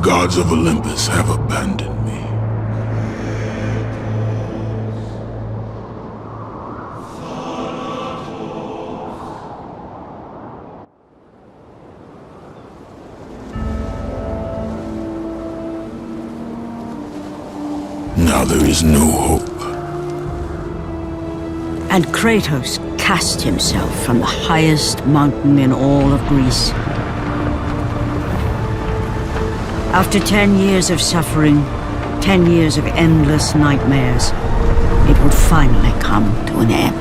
gods of Olympus have abandoned me. Now there is no hope. And Kratos cast himself from the highest mountain in all of Greece. After 10 years of suffering, 10 years of endless nightmares, it would finally come to an end.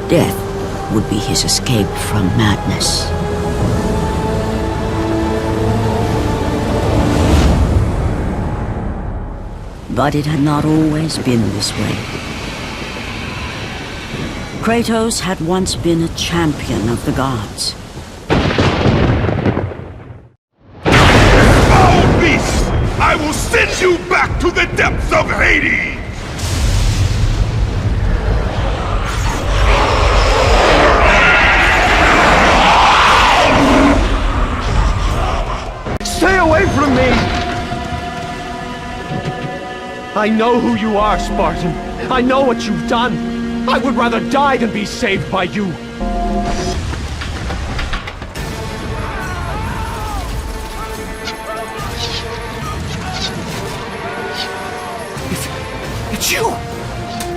Death would be his escape from madness. But it had not always been this way. Kratos had once been a champion of the gods. Foul beast! I will send you back to the depths of Hades! Stay away from me! I know who you are, Spartan. I know what you've done. I would rather die than be saved by you. It's you!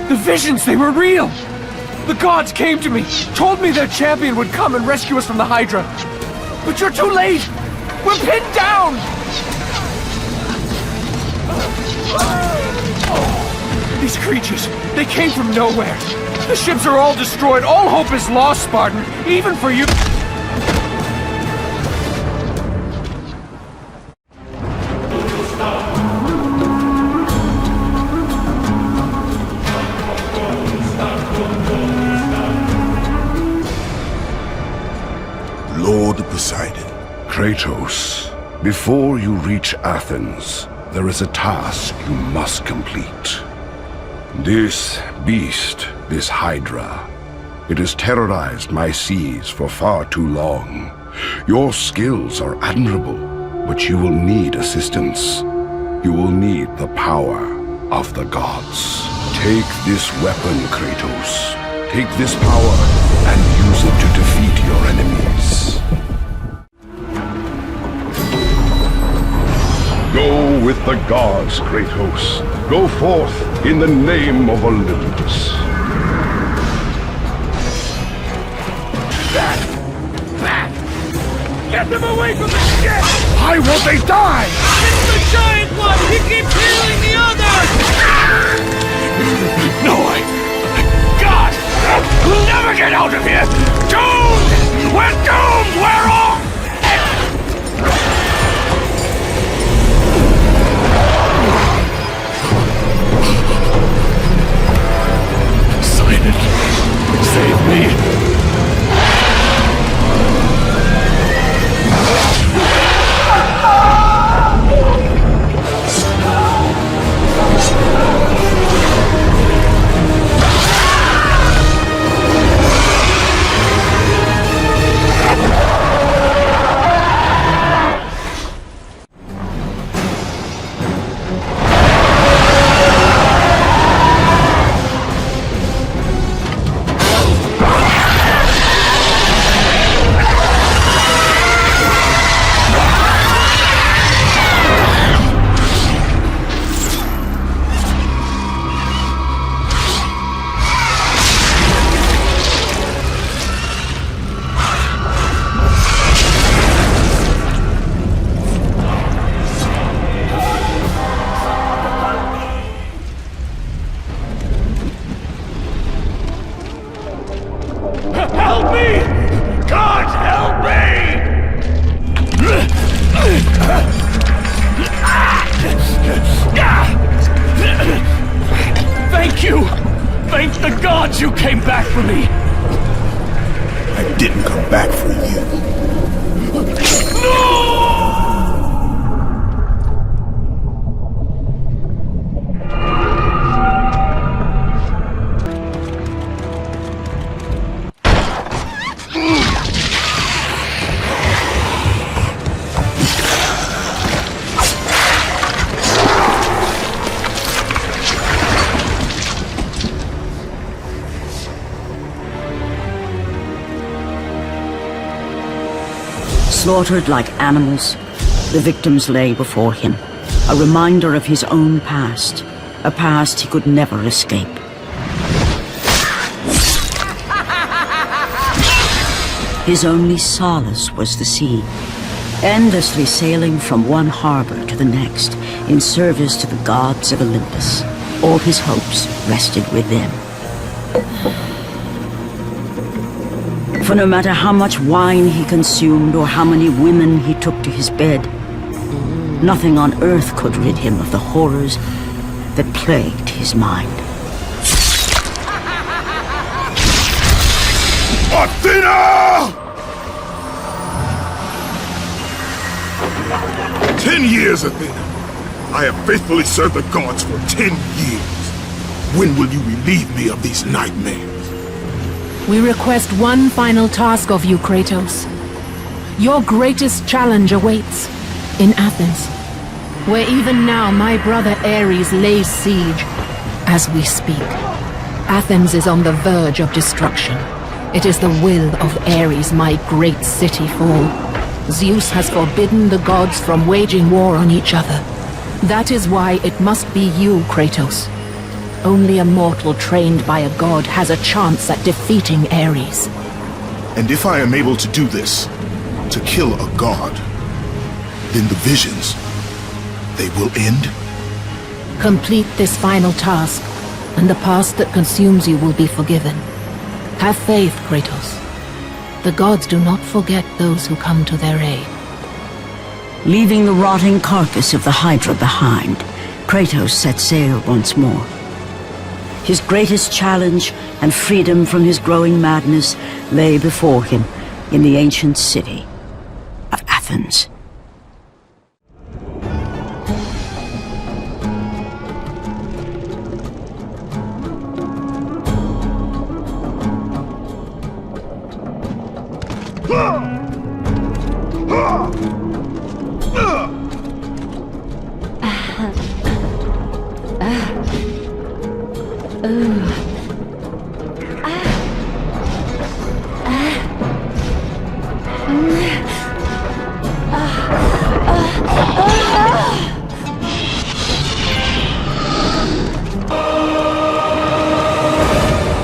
The visions, they were real! The gods came to me, told me their champion would come and rescue us from the Hydra. But you're too late! We're pinned down! These creatures, they came from nowhere. The ships are all destroyed. All hope is lost, Spartan. Even for you. Lord Poseidon. Kratos, before you reach Athens, there is a task you must complete. This beast, this Hydra, it has terrorized my seas for far too long. Your skills are admirable, but you will need assistance. You will need the power of the gods. Take this weapon, Kratos. Take this power and use it to defeat your enemies. Go with the gods, Kratos. Go forth in the name of Olympus. Get them away from the ship! Why won't they die? It's the giant one! He keeps healing the others! No, God! We'll never get out of here! Doomed! We're doomed! We're off! Poseidon, save me! Thank you! Thank the gods you came back for me! I didn't come back for you. No! Slaughtered like animals, the victims lay before him, a reminder of his own past, a past he could never escape. His only solace was the sea, endlessly sailing from one harbor to the next in service to the gods of Olympus. All his hopes rested with them. For no matter how much wine he consumed or how many women he took to his bed, nothing on earth could rid him of the horrors that plagued his mind. Athena! 10 years, Athena. I have faithfully served the gods for 10 years. When will you relieve me of these nightmares? We request one final task of you, Kratos. Your greatest challenge awaits in Athens, where even now my brother Ares lays siege as we speak. Athens is on the verge of destruction. It is the will of Ares my great city fall. Zeus has forbidden the gods from waging war on each other. That is why it must be you, Kratos. Only a mortal trained by a god has a chance at defeating Ares. And if I am able to do this, to kill a god, then the visions, they will end? Complete this final task, and the past that consumes you will be forgiven. Have faith, Kratos. The gods do not forget those who come to their aid. Leaving the rotting carcass of the Hydra behind, Kratos set sail once more. His greatest challenge and freedom from his growing madness lay before him in the ancient city of Athens.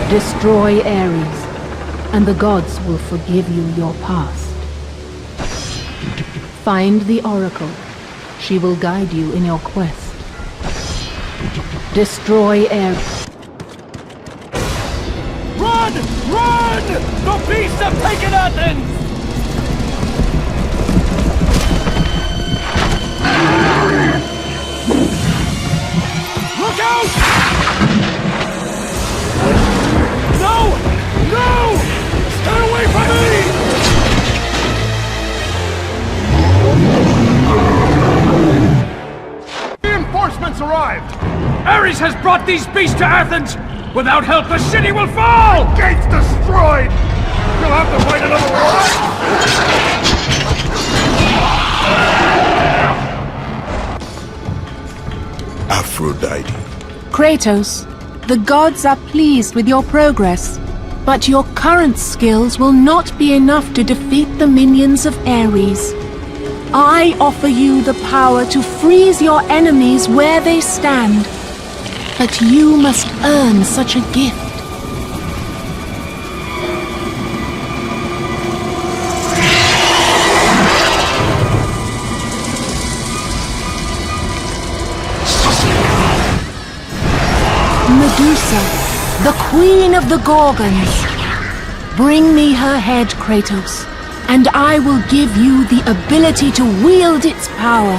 Destroy Ares, and the gods will forgive you your past. Find the Oracle. She will guide you in your quest. Destroy Ares. Run! Run! The beasts have taken Athens! Look out! No! No! Stay away from me! Reinforcements arrived! Ares has brought these beasts to Athens! Without help, the city will fall! Gates destroyed! You'll have to fight another war! Aphrodite. Kratos, the gods are pleased with your progress, but your current skills will not be enough to defeat the minions of Ares. I offer you the power to freeze your enemies where they stand, but you must earn such a gift. Medusa, the queen of the Gorgons. Bring me her head, Kratos, and I will give you the ability to wield its power.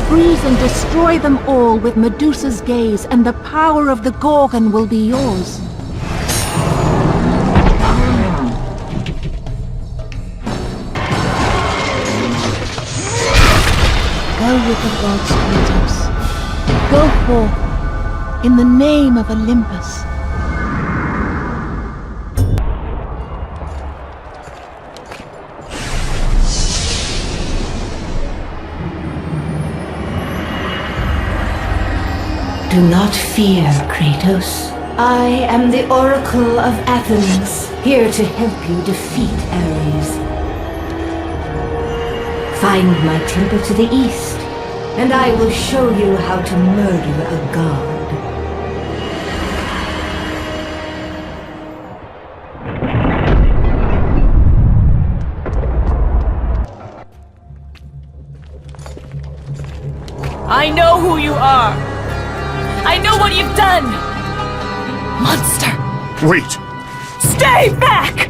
Freeze and destroy them all with Medusa's gaze, and the power of the Gorgon will be yours. Go with the gods, Kratos. Go forth, in the name of Olympus. Do not fear, Kratos. I am the Oracle of Athens, here to help you defeat Ares. Find my temple to the east, and I will show you how to murder a god. I know who you are! I know what you've done! Monster! Wait! Stay back!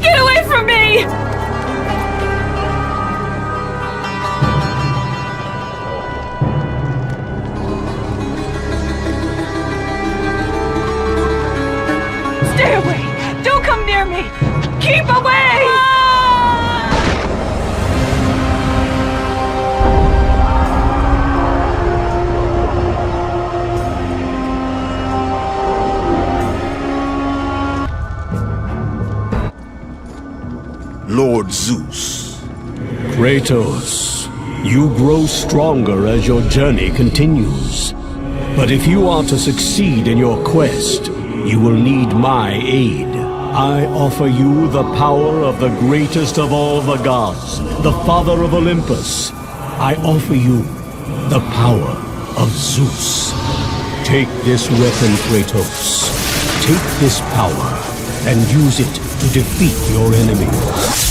Get away from me! Stay away! Don't come near me! Keep away! Lord Zeus. Kratos, you grow stronger as your journey continues. But if you are to succeed in your quest, you will need my aid. I offer you the power of the greatest of all the gods, the father of Olympus. I offer you the power of Zeus. Take this weapon, Kratos. Take this power and use it to defeat your enemies.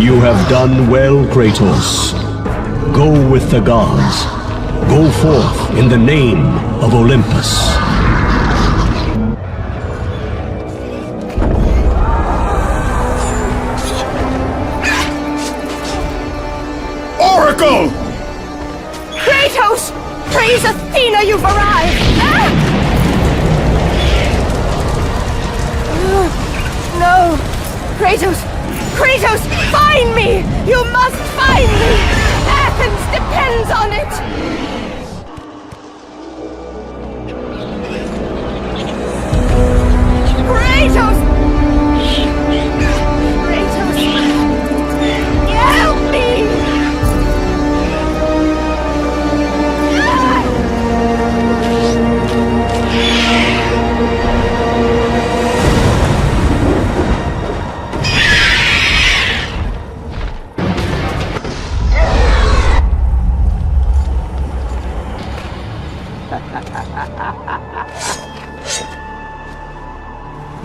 You have done well, Kratos. Go with the gods. Go forth in the name of Olympus. Oracle! Kratos! Praise Athena, you've arrived! No! Kratos! Kratos! Find me! You must find me! Athens depends on it! Kratos! Kratos! Help me!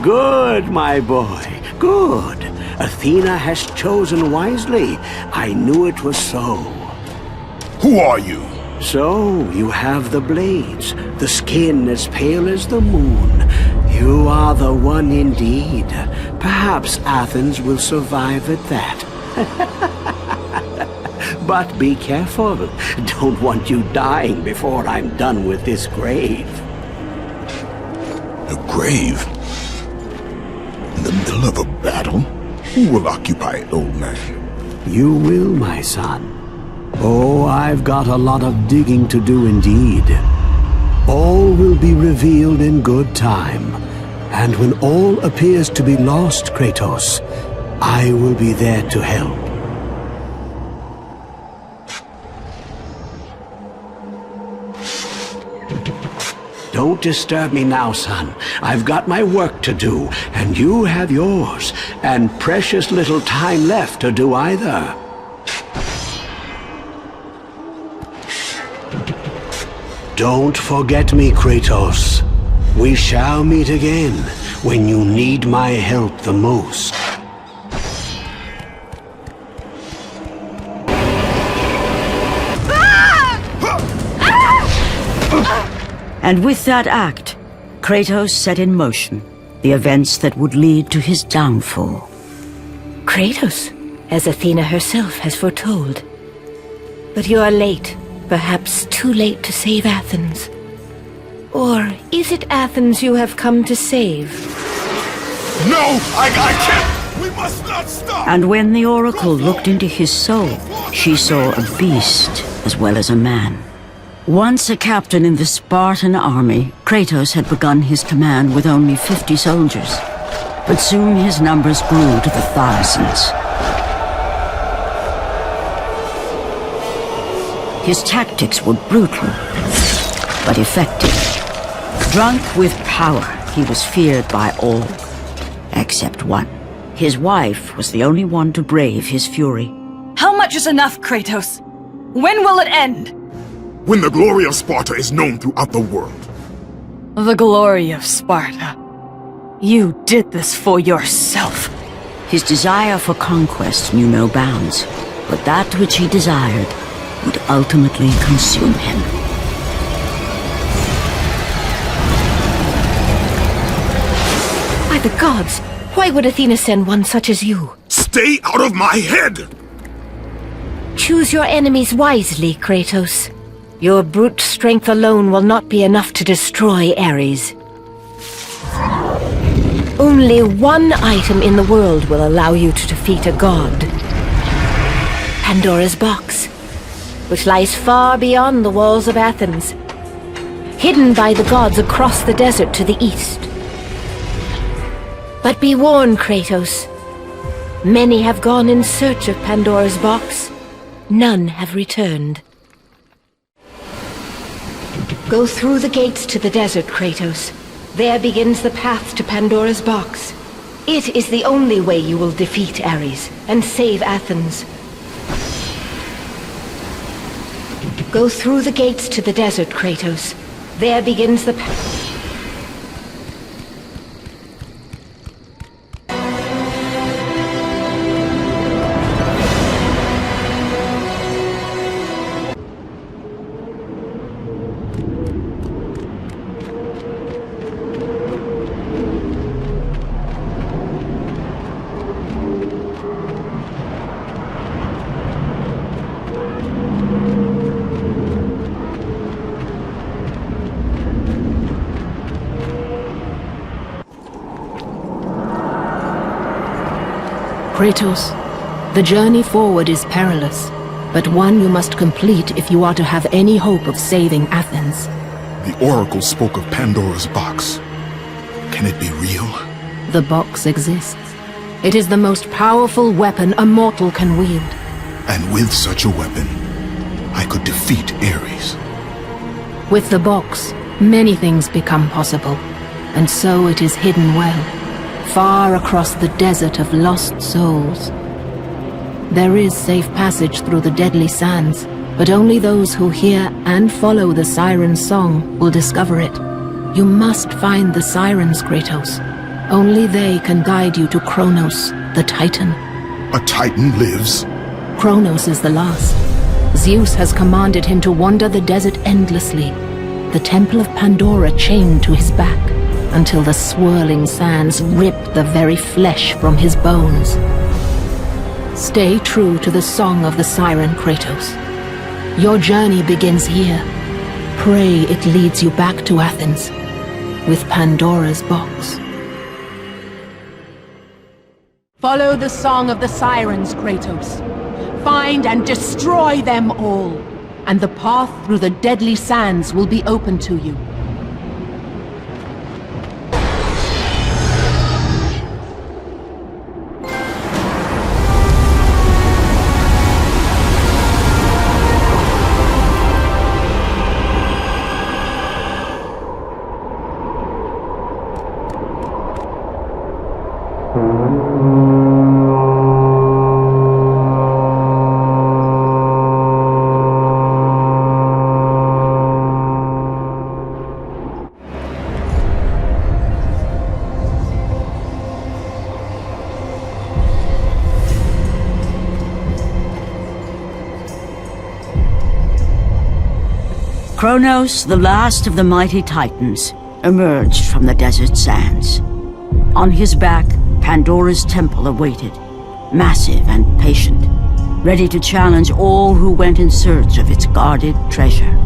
Good, my boy, good. Athena has chosen wisely. I knew it was so. Who are you? So, you have the blades, the skin as pale as the moon. You are the one indeed. Perhaps Athens will survive at that. But be careful. Don't want you dying before I'm done with this grave. A grave? In the middle of a battle? Who will occupy it, old man? You will, my son. Oh, I've got a lot of digging to do indeed. All will be revealed in good time. And when all appears to be lost, Kratos, I will be there to help. Don't disturb me now, son. I've got my work to do, and you have yours, and precious little time left to do either. Don't forget me, Kratos. We shall meet again when you need my help the most. And with that act, Kratos set in motion the events that would lead to his downfall. Kratos, as Athena herself has foretold. But you are late, perhaps too late to save Athens. Or is it Athens you have come to save? No! I can't! We must not stop! And when the Oracle looked into his soul, she saw a beast as well as a man. Once a captain in the Spartan army, Kratos had begun his command with only 50 soldiers. But soon his numbers grew to the thousands. His tactics were brutal, but effective. Drunk with power, he was feared by all, except one. His wife was the only one to brave his fury. How much is enough, Kratos? When will it end? When the glory of Sparta is known throughout the world. The glory of Sparta. You did this for yourself. His desire for conquest knew no bounds, but that which he desired would ultimately consume him. By the gods, why would Athena send one such as you? Stay out of my head! Choose your enemies wisely, Kratos. Your brute strength alone will not be enough to destroy Ares. Only one item in the world will allow you to defeat a god. Pandora's box, which lies far beyond the walls of Athens, hidden by the gods across the desert to the east. But be warned, Kratos. Many have gone in search of Pandora's box. None have returned. Go through the gates to the desert, Kratos. There begins the path to Pandora's box. It is the only way you will defeat Ares and save Athens. Go through the gates to the desert, Kratos. There begins the path. Kratos, the journey forward is perilous, but one you must complete if you are to have any hope of saving Athens. The Oracle spoke of Pandora's box. Can it be real? The box exists. It is the most powerful weapon a mortal can wield. And with such a weapon, I could defeat Ares. With the box, many things become possible, and so it is hidden well, far across the desert of lost souls. There is safe passage through the deadly sands, but only those who hear and follow the siren's song will discover it. You must find the sirens, Kratos. Only they can guide you to Cronos, the Titan. A Titan lives? Cronos is the last. Zeus has commanded him to wander the desert endlessly, the Temple of Pandora chained to his back, until the swirling sands rip the very flesh from his bones. Stay true to the song of the siren, Kratos. Your journey begins here. Pray it leads you back to Athens, with Pandora's box. Follow the song of the sirens, Kratos. Find and destroy them all, and the path through the deadly sands will be open to you. Cronos, the last of the mighty Titans, emerged from the desert sands. On his back, Pandora's temple awaited, massive and patient, ready to challenge all who went in search of its guarded treasure.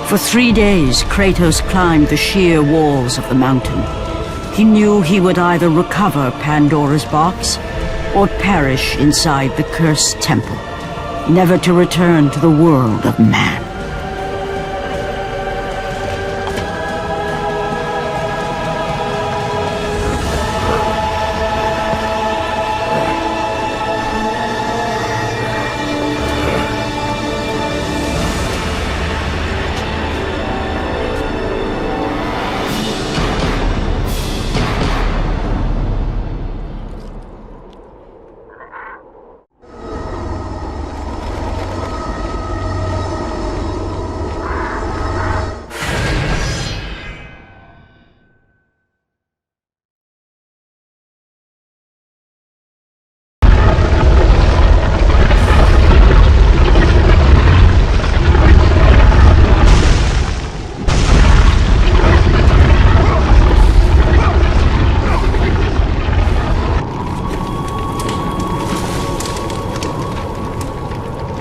For 3 days, Kratos climbed the sheer walls of the mountain. He knew he would either recover Pandora's box or perish inside the cursed temple, never to return to the world of man.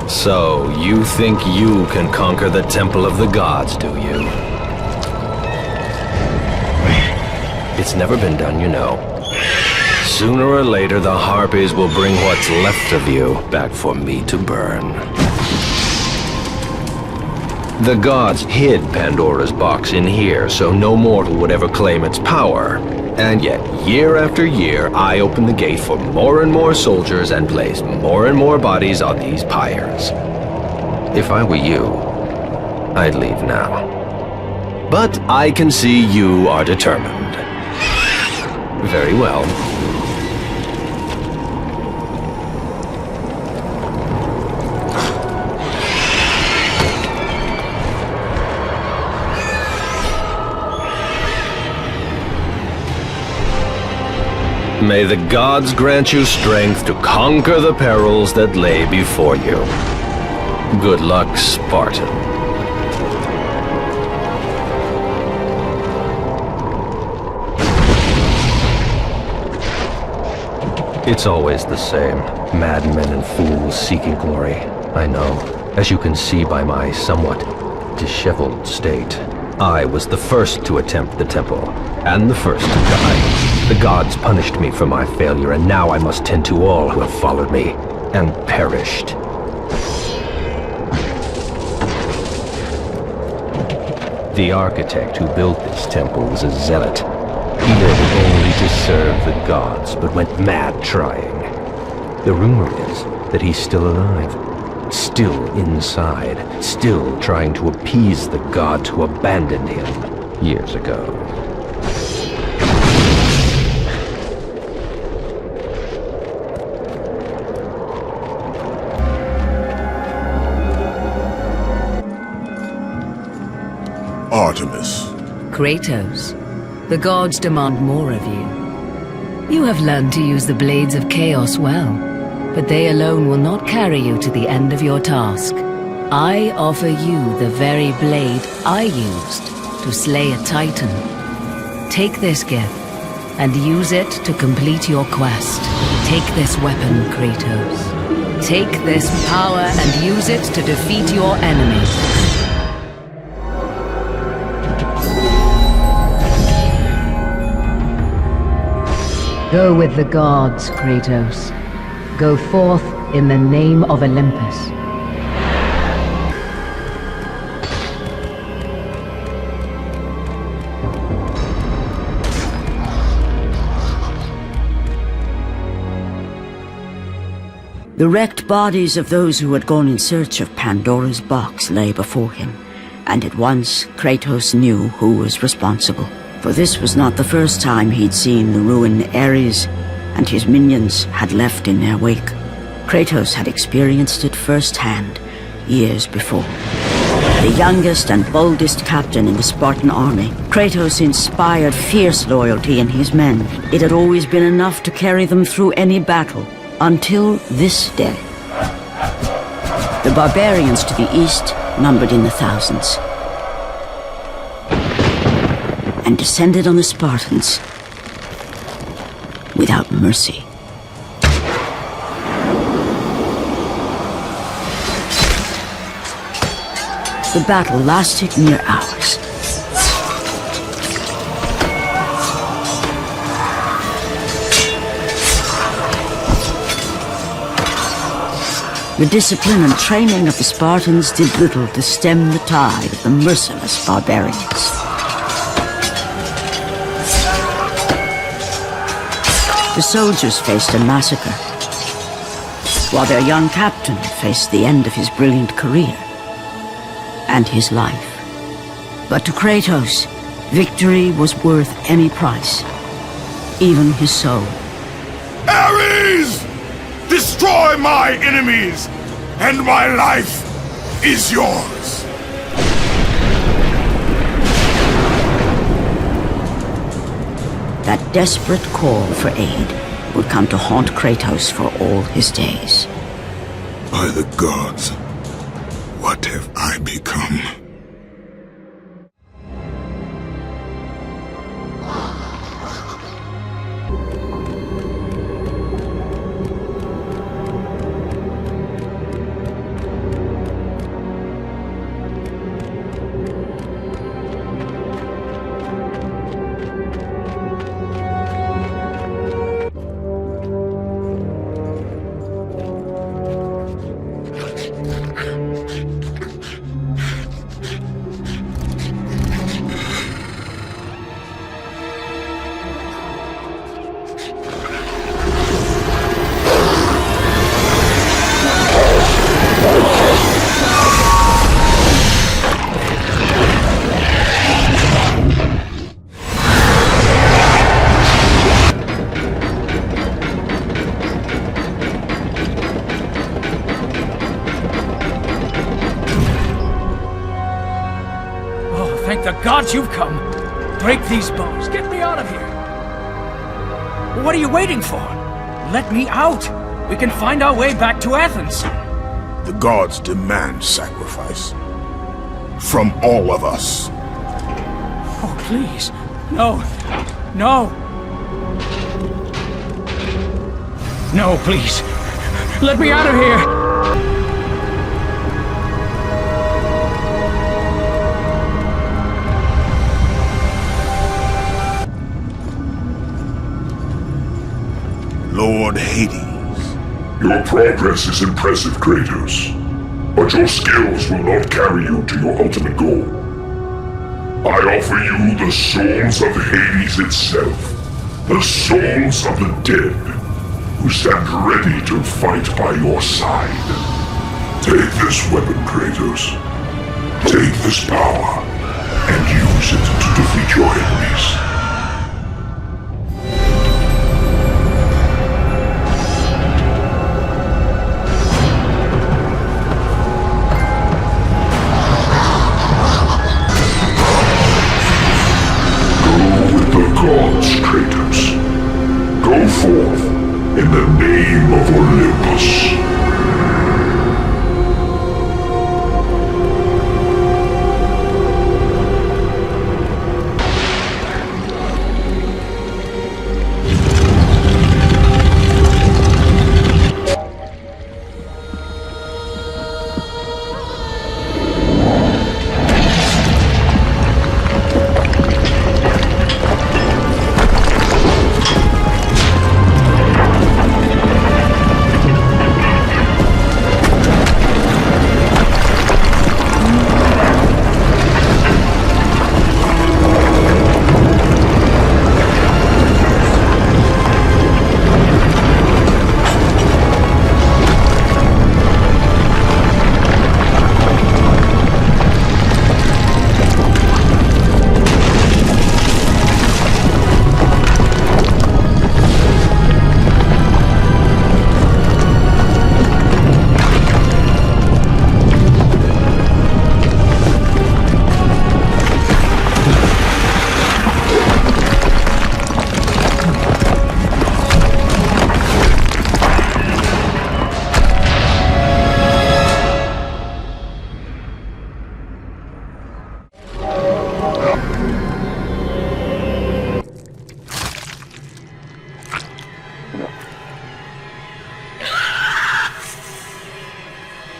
So, you think you can conquer the Temple of the Gods, do you? It's never been done, you know. Sooner or later, the Harpies will bring what's left of you back for me to burn. The gods hid Pandora's box in here, so no mortal would ever claim its power. And yet, year after year, I open the gate for more and more soldiers and place more and more bodies on these pyres. If I were you, I'd leave now. But I can see you are determined. Very well. May the gods grant you strength to conquer the perils that lay before you. Good luck, Spartan. It's always the same. Madmen and fools seeking glory. I know, as you can see by my somewhat disheveled state. I was the first to attempt the temple, and the first to die. The gods punished me for my failure, and now I must tend to all who have followed me, and perished. The architect who built this temple was a zealot. He lived only to serve the gods, but went mad trying. The rumor is that he's still alive, still inside, still trying to appease the gods who abandoned him years ago. Artemis. Kratos, the gods demand more of you. You have learned to use the blades of chaos well, but they alone will not carry you to the end of your task. I offer you the very blade I used to slay a Titan. Take this gift, and use it to complete your quest. Take this weapon, Kratos. Take this power and use it to defeat your enemies. Go with the gods, Kratos. Go forth in the name of Olympus. The wrecked bodies of those who had gone in search of Pandora's box lay before him, and at once Kratos knew who was responsible. For this was not the first time he'd seen the ruin Ares and his minions had left in their wake. Kratos had experienced it firsthand, years before. The youngest and boldest captain in the Spartan army, Kratos inspired fierce loyalty in his men. It had always been enough to carry them through any battle, until this day. The barbarians to the east numbered in the thousands, and descended on the Spartans without mercy. The battle lasted near hours. The discipline and training of the Spartans did little to stem the tide of the merciless barbarians. The soldiers faced a massacre, while their young captain faced the end of his brilliant career and his life. But to Kratos, victory was worth any price, even his soul. Ares! Destroy my enemies, and my life is yours! That desperate call for aid would come to haunt Kratos for all his days. By the gods, what have I become? Thank the gods you've come. Break these bones. Get me out of here. What are you waiting for? Let me out. We can find our way back to Athens. The gods demand sacrifice. From all of us. Oh, please. No. No. No, please. Let me out of here. Lord Hades. Your progress is impressive, Kratos. But your skills will not carry you to your ultimate goal. I offer you the souls of Hades itself. The souls of the dead, who stand ready to fight by your side. Take this weapon, Kratos. Take this power, and use it to defeat your enemies. Gods, Kratos. Go forth in the name of Olympus.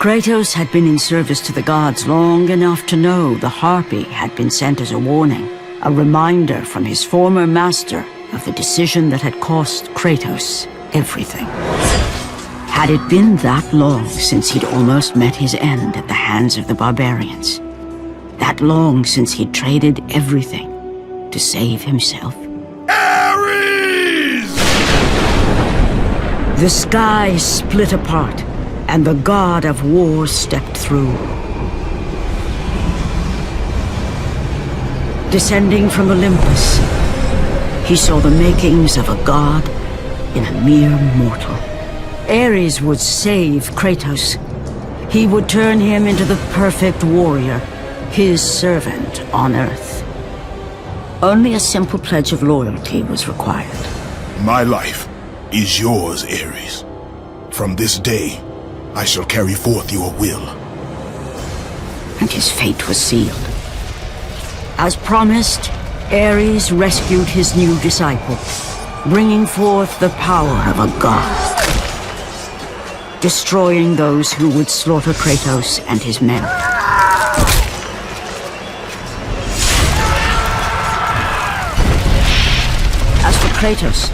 Kratos had been in service to the gods long enough to know the Harpy had been sent as a warning, a reminder from his former master of the decision that had cost Kratos everything. Had it been that long since he'd almost met his end at the hands of the barbarians? That long since he'd traded everything to save himself? Ares! The sky split apart, and the god of war stepped through. Descending from Olympus, he saw the makings of a god in a mere mortal. Ares would save Kratos. He would turn him into the perfect warrior, his servant on Earth. Only a simple pledge of loyalty was required. My life is yours, Ares. From this day, I shall carry forth your will. And his fate was sealed. As promised, Ares rescued his new disciple, bringing forth the power of a god, destroying those who would slaughter Kratos and his men. As for Kratos,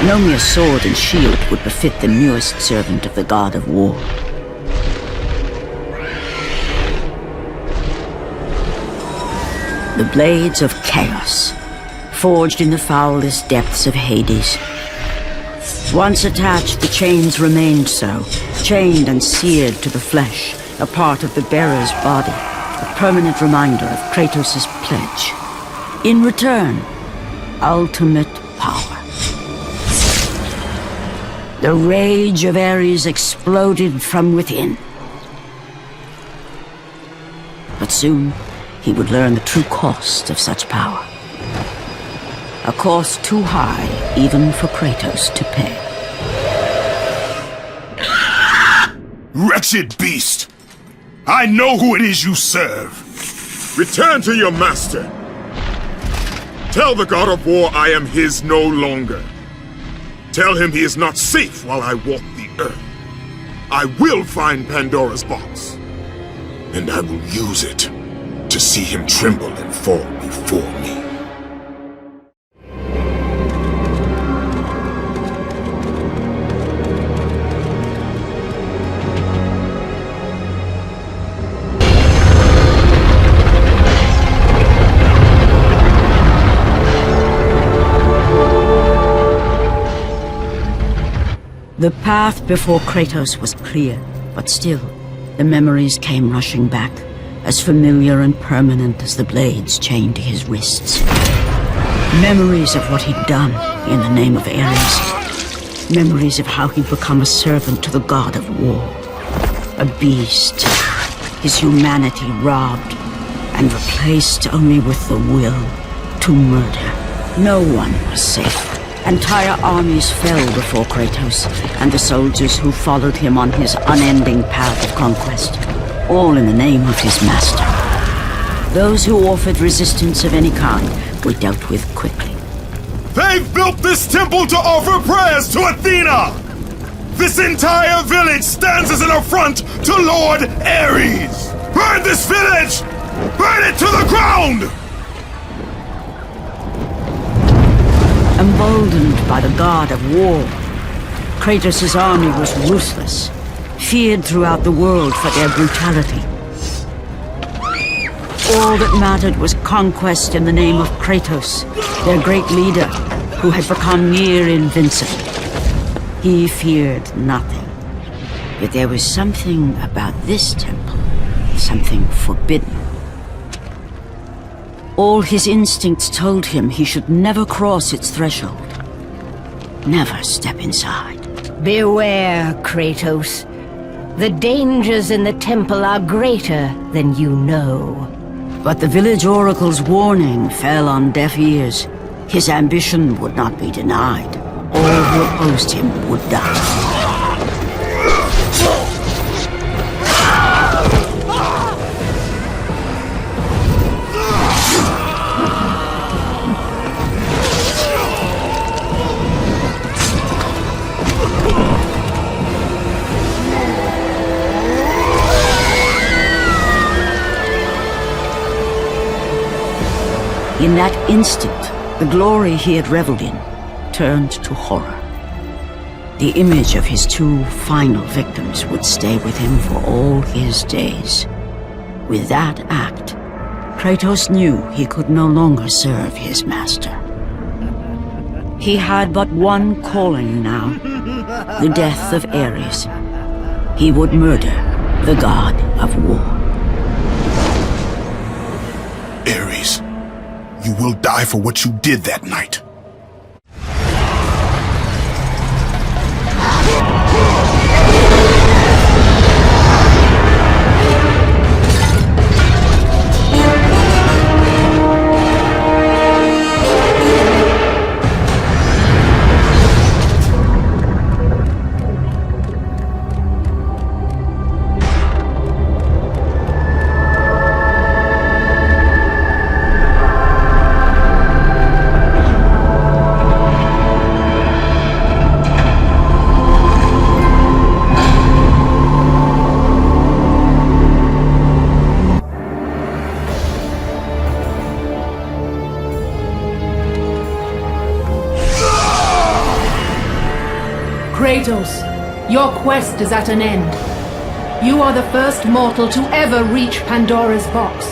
no mere sword and shield would befit the newest servant of the god of war. The blades of chaos, forged in the foulest depths of Hades. Once attached, the chains remained so, chained and seared to the flesh, a part of the bearer's body, a permanent reminder of Kratos' pledge. In return, ultimate power. The rage of Ares exploded from within. But soon, he would learn the true cost of such power. A cost too high even for Kratos to pay. Wretched beast! I know who it is you serve! Return to your master! Tell the god of war I am his no longer. Tell him he is not safe while I walk the earth. I will find Pandora's box. And I will use it to see him tremble and fall before me. The path before Kratos was clear, but still, the memories came rushing back, as familiar and permanent as the blades chained to his wrists. Memories of what he'd done in the name of Ares. Memories of how he'd become a servant to the god of war. A beast, his humanity robbed, and replaced only with the will to murder. No one was safe. Entire armies fell before Kratos and the soldiers who followed him on his unending path of conquest, all in the name of his master. Those who offered resistance of any kind were dealt with quickly. They've built this temple to offer prayers to Athena! This entire village stands as an affront to Lord Ares! Burn this village! Burn it to the ground! Emboldened by the god of war, Kratos' army was ruthless, feared throughout the world for their brutality. All that mattered was conquest in the name of Kratos, their great leader, who had become near invincible. He feared nothing. Yet there was something about this temple, something forbidden. All his instincts told him he should never cross its threshold. Never step inside. Beware, Kratos. The dangers in the temple are greater than you know. But the village oracle's warning fell on deaf ears. His ambition would not be denied. All who opposed him would die. In that instant, the glory he had reveled in turned to horror. The image of his two final victims would stay with him for all his days. With that act, Kratos knew he could no longer serve his master. He had but one calling now, the death of Ares. He would murder the god of war. Ares, you will die for what you did that night. Kratos, your quest is at an end. You are the first mortal to ever reach Pandora's box.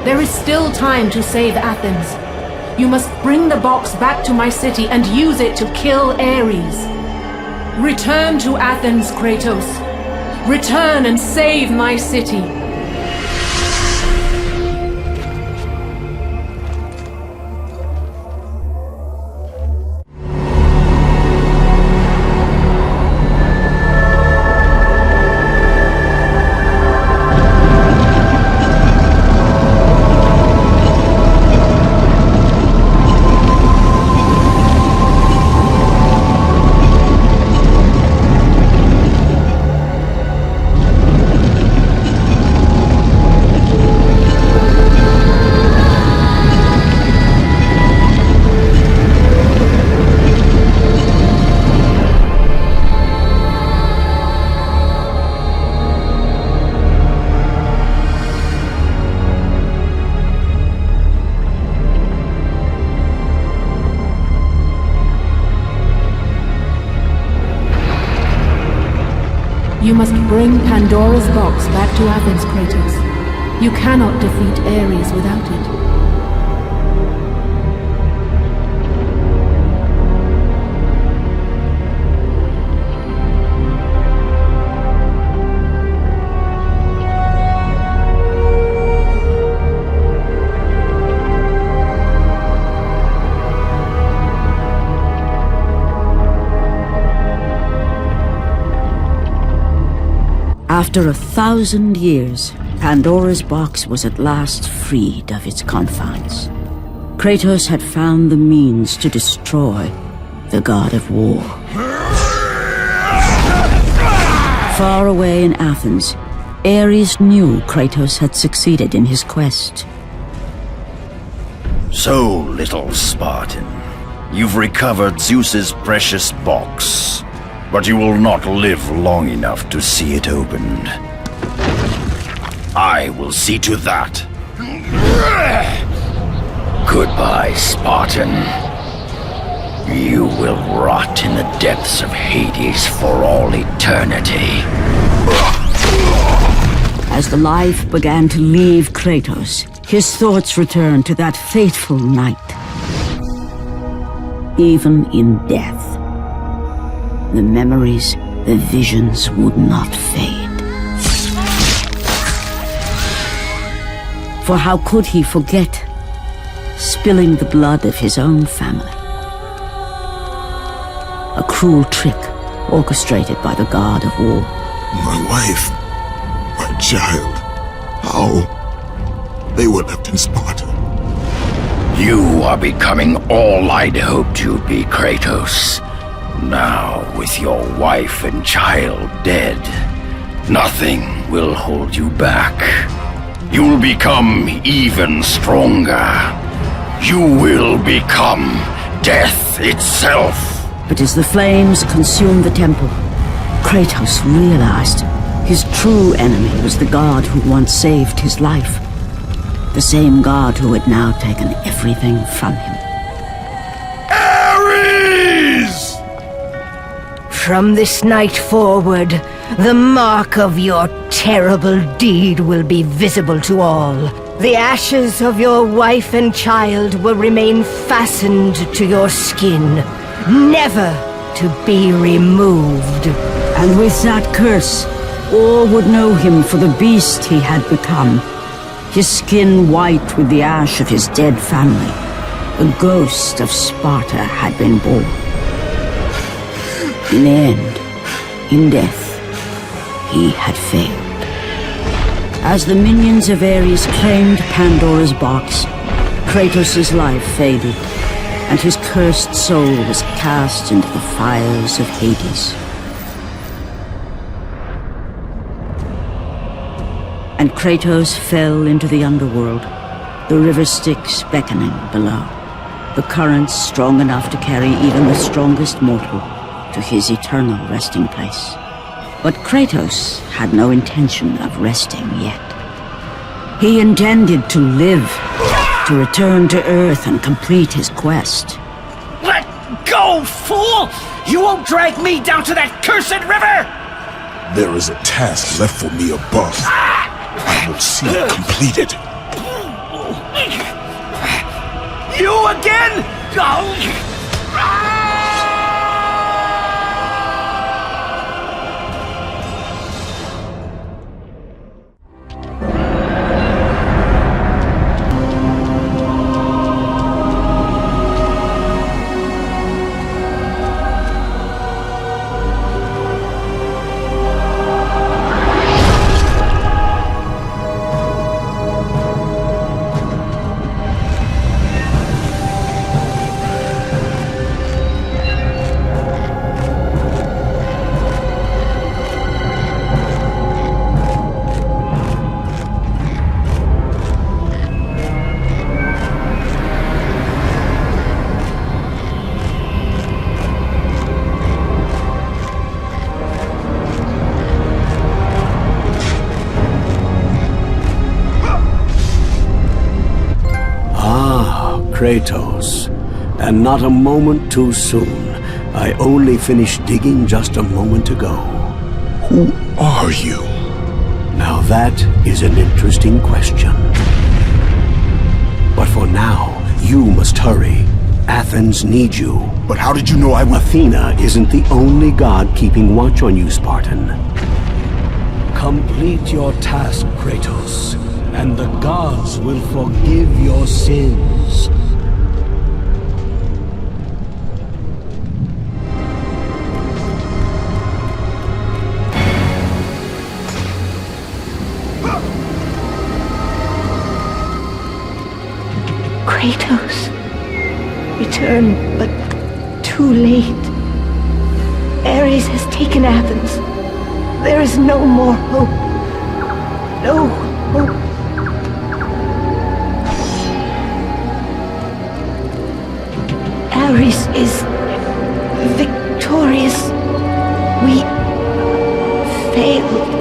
There is still time to save Athens. You must bring the box back to my city and use it to kill Ares. Return to Athens, Kratos. Return and save my city. You must bring Pandora's box back to Athens, Kratos. You cannot defeat Ares without it. After 1,000 years, Pandora's box was at last freed of its confines. Kratos had found the means to destroy the god of war. Far away in Athens, Ares knew Kratos had succeeded in his quest. So, little Spartan, you've recovered Zeus's precious box. But you will not live long enough to see it opened. I will see to that. Goodbye, Spartan. You will rot in the depths of Hades for all eternity. As the life began to leave Kratos, his thoughts returned to that fateful night. Even in death, the memories, the visions would not fade. For how could he forget spilling the blood of his own family? A cruel trick orchestrated by the god of war. My wife, my child, how? They were left in Sparta. You are becoming all I'd hoped you'd be, Kratos. Now, with your wife and child dead, nothing will hold you back. You'll become even stronger. You will become death itself. But as the flames consumed the temple, Kratos realized his true enemy was the god who once saved his life. The same god who had now taken everything from him. Ares! From this night forward, the mark of your terrible deed will be visible to all. The ashes of your wife and child will remain fastened to your skin, never to be removed. And with that curse, all would know him for the beast he had become. His skin white with the ash of his dead family. The Ghost of Sparta had been born. In the end, in death, he had failed. As the minions of Ares claimed Pandora's box, Kratos' life faded, and his cursed soul was cast into the fires of Hades. And Kratos fell into the Underworld, the river Styx beckoning below, the currents strong enough to carry even the strongest mortal to his eternal resting place. But Kratos had no intention of resting yet. He intended to live, to return to Earth and complete his quest. Let go, fool! You won't drag me down to that cursed river! There is a task left for me above. I will see it completed. You again? Go! Kratos, and not a moment too soon. I only finished digging just a moment ago. Who are you? Now that is an interesting question. But for now, you must hurry. Athens needs you. But how did you know I would... Athena isn't the only god keeping watch on you, Spartan. Complete your task, Kratos, and the gods will forgive your sins. Kratos, return, but too late. Ares has taken Athens. There is no more hope. No hope. Ares is victorious. We failed.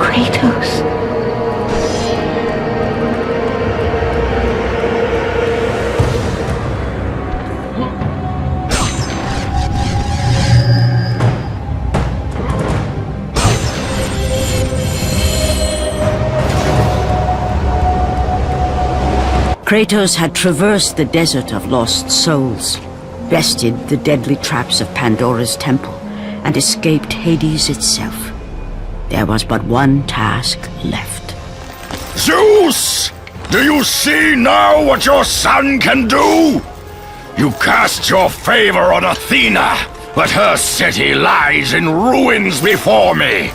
Kratos. Kratos had traversed the desert of lost souls, bested the deadly traps of Pandora's temple, and escaped Hades itself. There was but one task left. Zeus! Do you see now what your son can do? You cast your favor on Athena, but her city lies in ruins before me.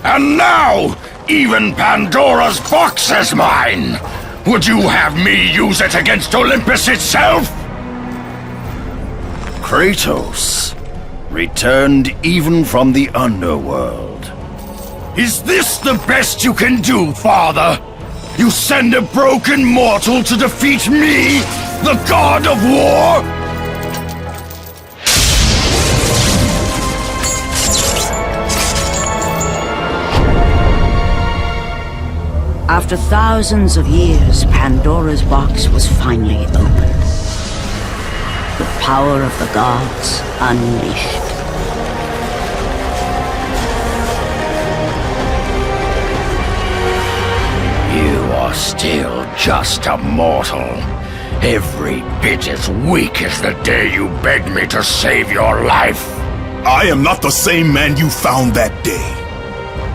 And now, even Pandora's box is mine! Would you have me use it against Olympus itself? Kratos, returned even from the Underworld. Is this the best you can do, father? You send a broken mortal to defeat me, the god of war? After thousands of years, Pandora's box was finally opened. The power of the gods unleashed. You are still just a mortal. Every bit as weak as the day you begged me to save your life. I am not the same man you found that day.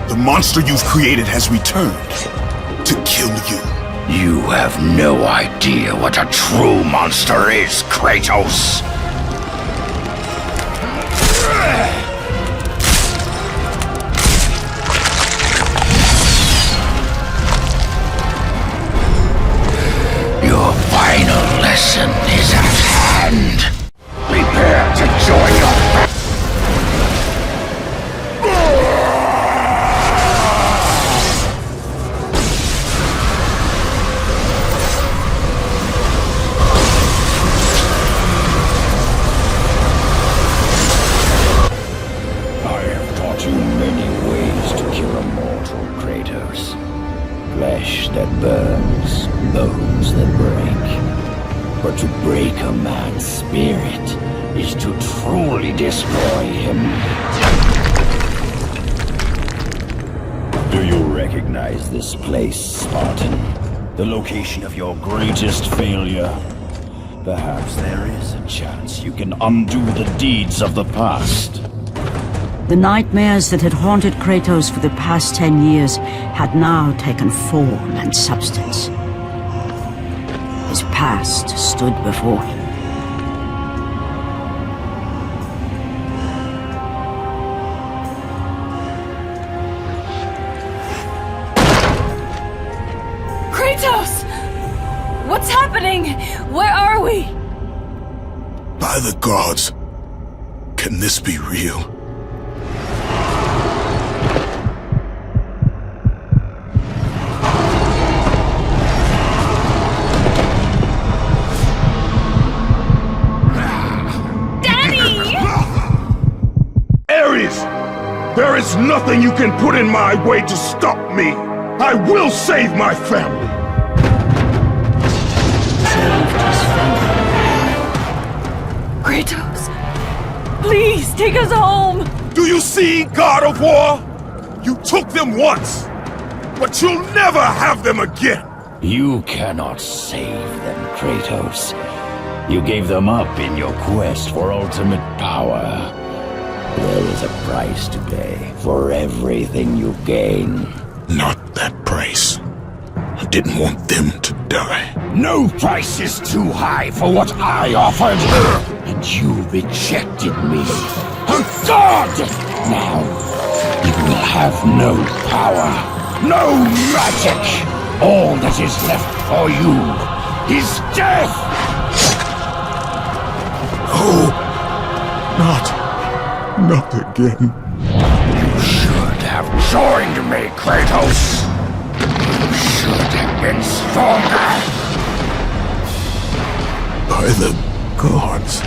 The monster you've created has returned to kill you. You have no idea what a true monster is, Kratos. Your final lesson is at hand. Prepare to join your... I have taught you many ways to kill a mortal, Kratos. Flesh that burns, bones that break. But to break a man's spirit is to truly destroy him. Do you recognize this place, Spartan? The location of your greatest failure? Perhaps there is a chance you can undo the deeds of the past. The nightmares that had haunted Kratos for the past 10 years had now taken form and substance. His past stood before him. Kratos! What's happening? Where are we? By the gods, can this be real? There is nothing you can put in my way to stop me! I will save my family! Kratos, please take us home! Do you see, God of War? You took them once, but you'll never have them again! You cannot save them, Kratos. You gave them up in your quest for ultimate power. There is a price to pay for everything you gain. Not that price. I didn't want them to die. No price is too high for what I offered. And you rejected me. A god! Now, you will have no power, no magic. All that is left for you is death! Oh, not again. You should have joined me, Kratos. You should have been stronger. By the gods.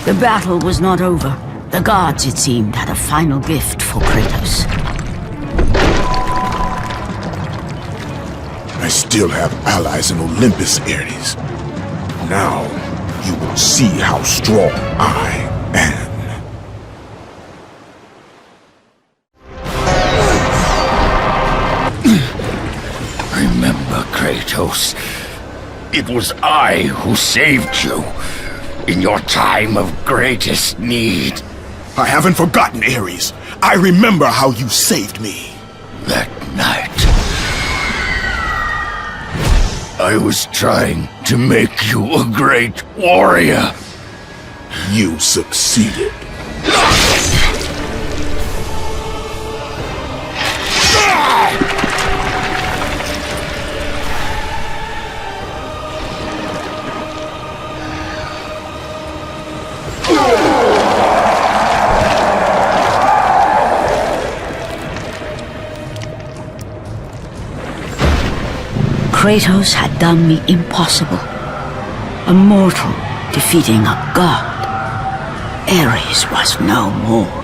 The battle was not over. The gods, it seemed, had a final gift for Kratos. I still have allies in Olympus, Ares. Now, you will see how strong I am. Remember, Kratos, it was I who saved you in your time of greatest need. I haven't forgotten, Ares. I remember how you saved me. That night, I was trying to make you a great warrior. You succeeded. Kratos had done the impossible. A mortal defeating a god. Ares was no more.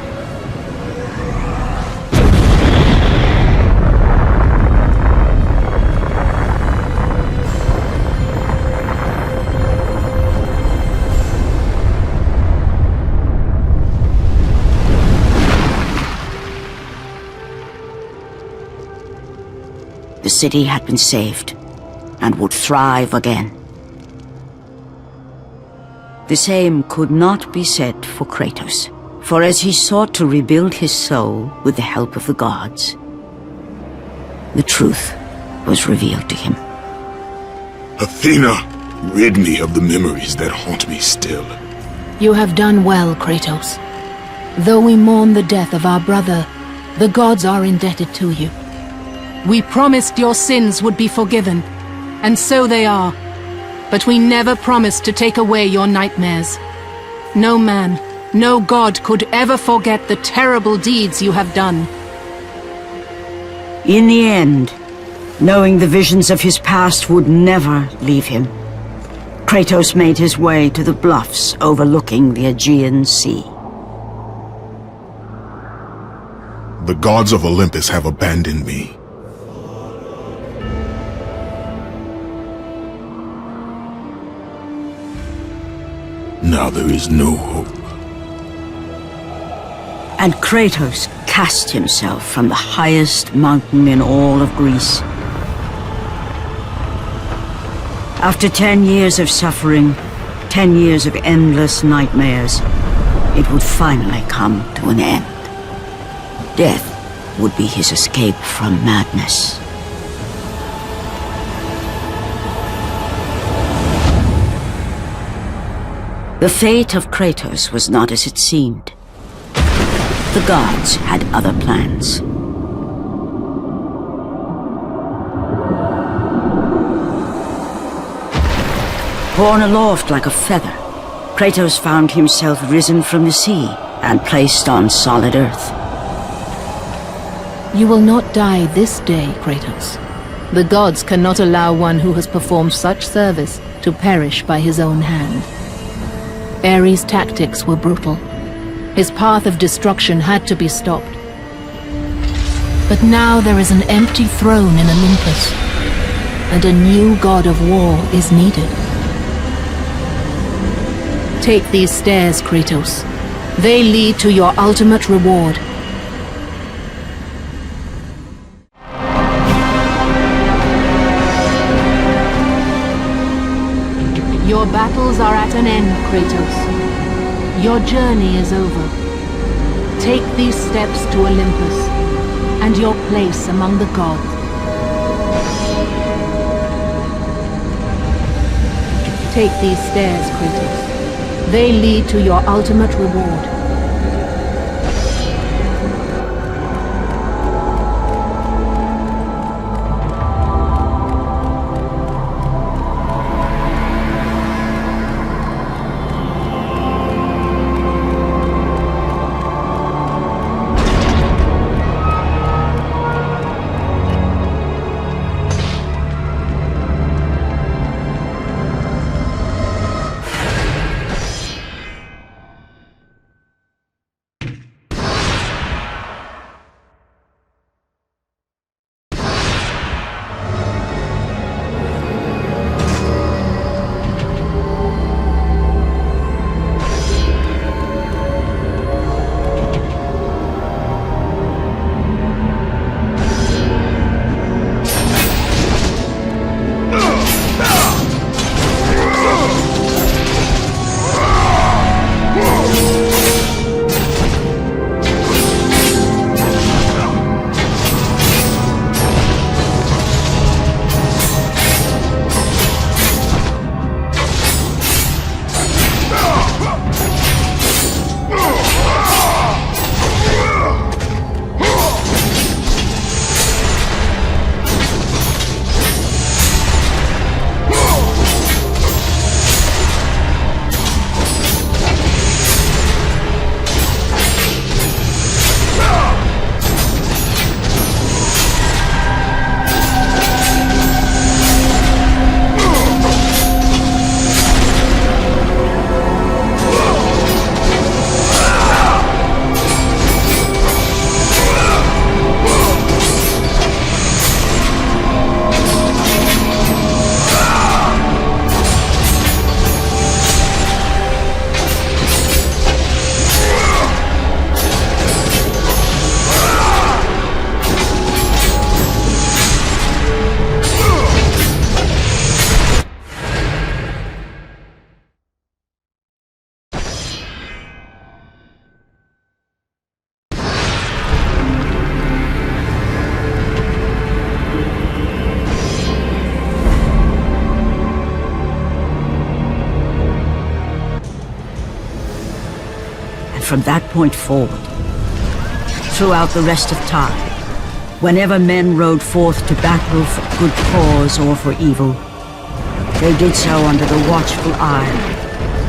the city had been saved and would thrive again. The same could not be said for Kratos, for as he sought to rebuild his soul with the help of the gods, the truth was revealed to him. Athena, rid me of the memories that haunt me still. You have done well, Kratos. Though we mourn the death of our brother, the gods are indebted to you. We promised your sins would be forgiven, and so they are. But we never promised to take away your nightmares. No man, no god could ever forget the terrible deeds you have done. In the end, knowing the visions of his past would never leave him, Kratos made his way to the bluffs overlooking the Aegean Sea. The gods of Olympus have abandoned me. Now there is no hope. And Kratos cast himself from the highest mountain in all of Greece. After 10 years of suffering, 10 years of endless nightmares, it would finally come to an end. Death would be his escape from madness. The fate of Kratos was not as it seemed. The gods had other plans. Borne aloft like a feather, Kratos found himself risen from the sea and placed on solid earth. You will not die this day, Kratos. The gods cannot allow one who has performed such service to perish by his own hand. Ares' tactics were brutal. His path of destruction had to be stopped. But now there is an empty throne in Olympus, and a new god of war is needed. Take these stairs, Kratos. They lead to your ultimate reward. Your battles are at an end, Kratos. Your journey is over. Take these steps to Olympus, and your place among the gods. Take these stairs, Kratos. They lead to your ultimate reward. from that point forward, throughout the rest of time, whenever men rode forth to battle for good cause or for evil, they did so under the watchful eye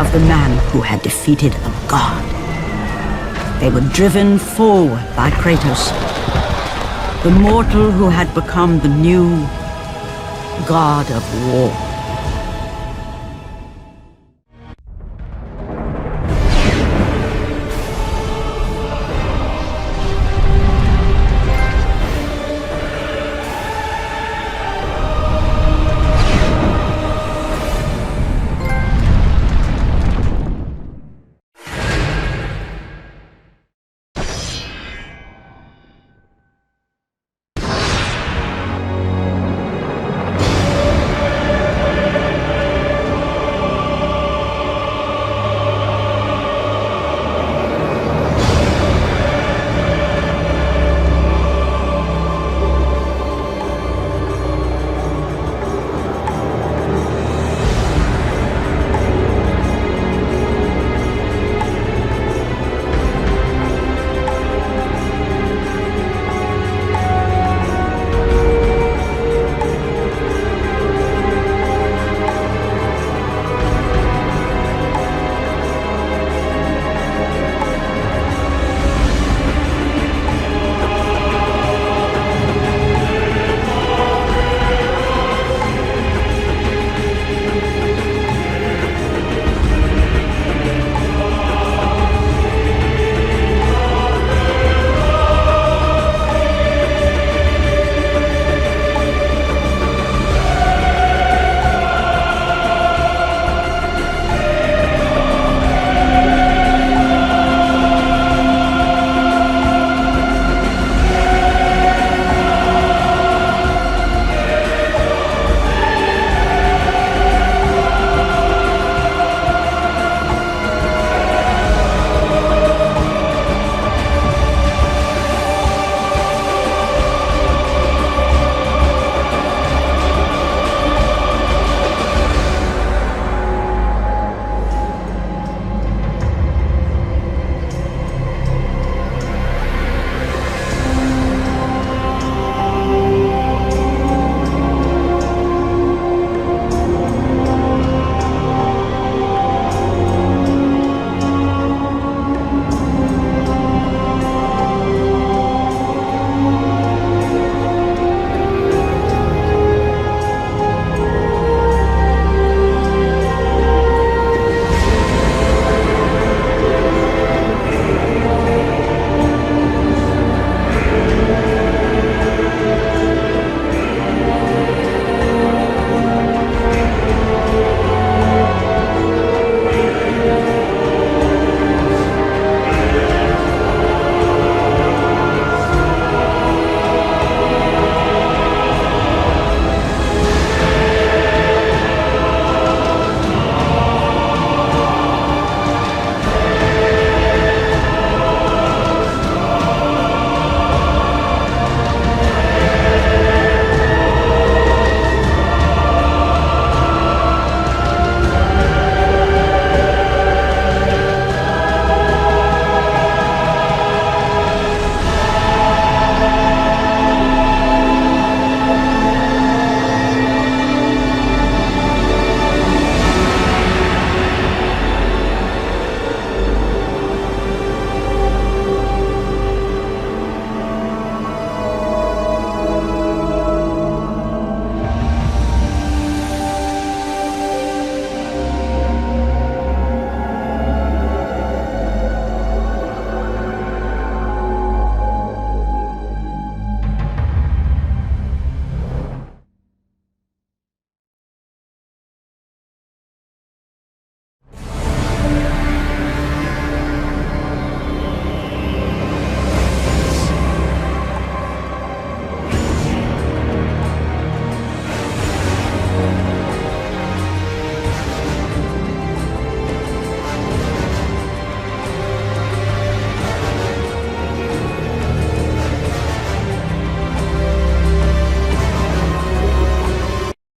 of the man who had defeated a god. They were driven forward by Kratos, the mortal who had become the new god of war.